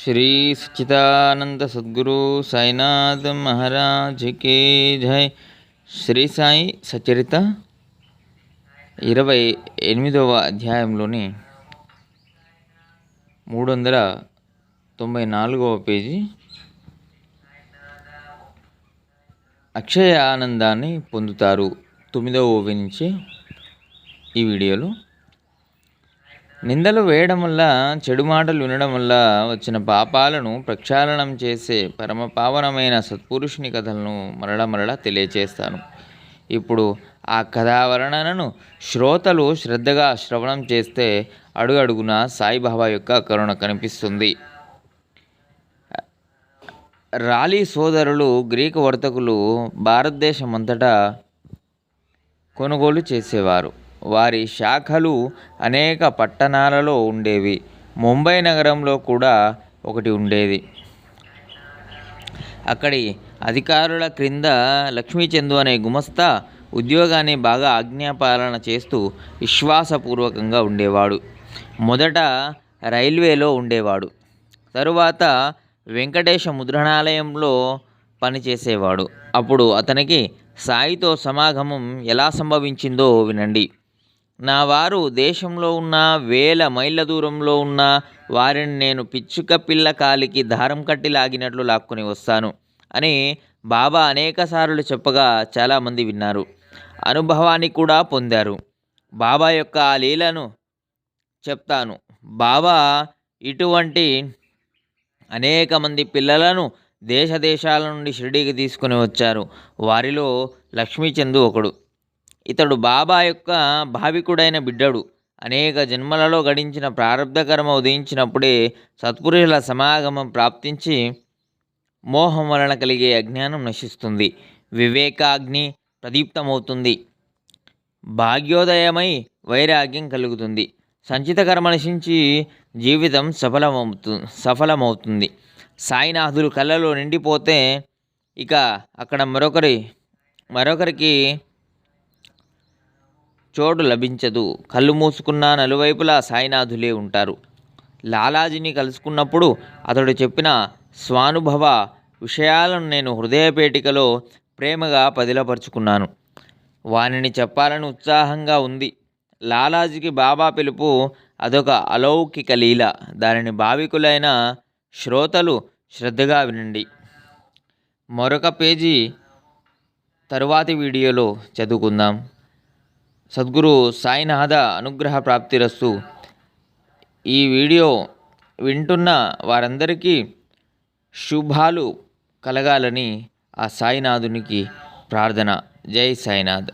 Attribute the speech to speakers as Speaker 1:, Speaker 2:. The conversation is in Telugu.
Speaker 1: श्री सच्चिदानंद सद्गुरु साईनाथ महाराज की जय। శ్రీ సాయి సచరిత 28వ అధ్యాయంలోని 394వ పేజీ అక్షయ ఆనందాన్ని పొందుతారు 9వ ఓవి నుంచి ఈ వీడియోలో. నిందలు వేయడం వల్ల, చెడు మాటలు వినడం వల్ల వచ్చిన పాపాలను ప్రక్షాళనం చేసే పరమ పావనమైన సత్పురుషుని కథలను మరలా తెలియచేస్తాను. ఇప్పుడు ఆ కథావర్ణనను శ్రోతలు శ్రద్ధగా శ్రవణం చేస్తే అడుగడుగున సాయిబాబా యొక్క కరుణ కనిపిస్తుంది. రాలీ సోదరులు గ్రీకు వర్తకులు భారతదేశమంతటా కొనుగోలు చేసేవారు. వారి శాఖలు అనేక పట్టణాలలో ఉండేవి. ముంబై నగరంలో కూడా ఒకటి ఉండేది. అక్కడి అధికారుల క్రింద లక్ష్మీచందు అనే గుమస్తా ఉద్యోగాన్ని బాగా ఆజ్ఞాపాలన చేస్తూ విశ్వాసపూర్వకంగా ఉండేవాడు. మొదట రైల్వేలో ఉండేవాడు. తరువాత వెంకటేశ ముద్రణాలయంలో పనిచేసేవాడు. అప్పుడు అతనికి సాయితో సమాగమం ఎలా సంభవించిందో వినండి. నా వారు దేశంలో ఉన్న వేల మైళ్ళ దూరంలో ఉన్న వారిని నేను పిచ్చుక పిల్ల కాలికి దారం కట్టి లాగినట్లు లాక్కొని వస్తాను అని బాబా అనేకసార్లు చెప్పగా చాలామంది విన్నారు, అనుభవాన్ని కూడా పొందారు. బాబా యొక్క ఆ లీలను చెప్తాను. బాబా ఇటువంటి అనేక మంది పిల్లలను దేశాల నుండి షిరిడీకి తీసుకుని వచ్చారు. వారిలో లక్ష్మీచందు ఒకడు. ఇతడు బాబా యొక్క భావికుడైన బిడ్డడు. అనేక జన్మలలో గడించిన ప్రారబ్ధ కర్మ ఉదయించినప్పుడే సత్పురుషుల సమాగమం ప్రాప్తించి మోహం వలన కలిగే అజ్ఞానం నశిస్తుంది. వివేకాగ్ని ప్రదీప్తమవుతుంది. భాగ్యోదయమై వైరాగ్యం కలుగుతుంది. సంచిత కర్మ నశించి జీవితం సఫలమవుతుంది. సాయినాథులు కళ్ళలో నిండిపోతే ఇక అక్కడ మరొకరికి చోటు లభించదు. కళ్ళు మూసుకున్న నలువైపులా సాయినాథులే ఉంటారు. లాలాజీని కలుసుకున్నప్పుడు అతడు చెప్పిన స్వానుభవ విషయాలను నేను హృదయపేటికలో ప్రేమగా పదిలపరుచుకున్నాను. వానిని చెప్పాలని ఉత్సాహంగా ఉంది. లాలాజీకి బాబా పిలుపు అదొక అలౌకిక లీల. దానిని భావికులైన శ్రోతలు శ్రద్ధగా వినండి. మరొక పేజీ తరువాతి వీడియోలో చదువుకుందాం. సద్గురు సాయినాథ అనుగ్రహ ప్రాప్తిరస్తు. ఈ వీడియో వింటున్న వారందరికీ శుభాలు కలగాలని ఆ సాయినాథునికి ప్రార్థన. జై సాయినాథ్.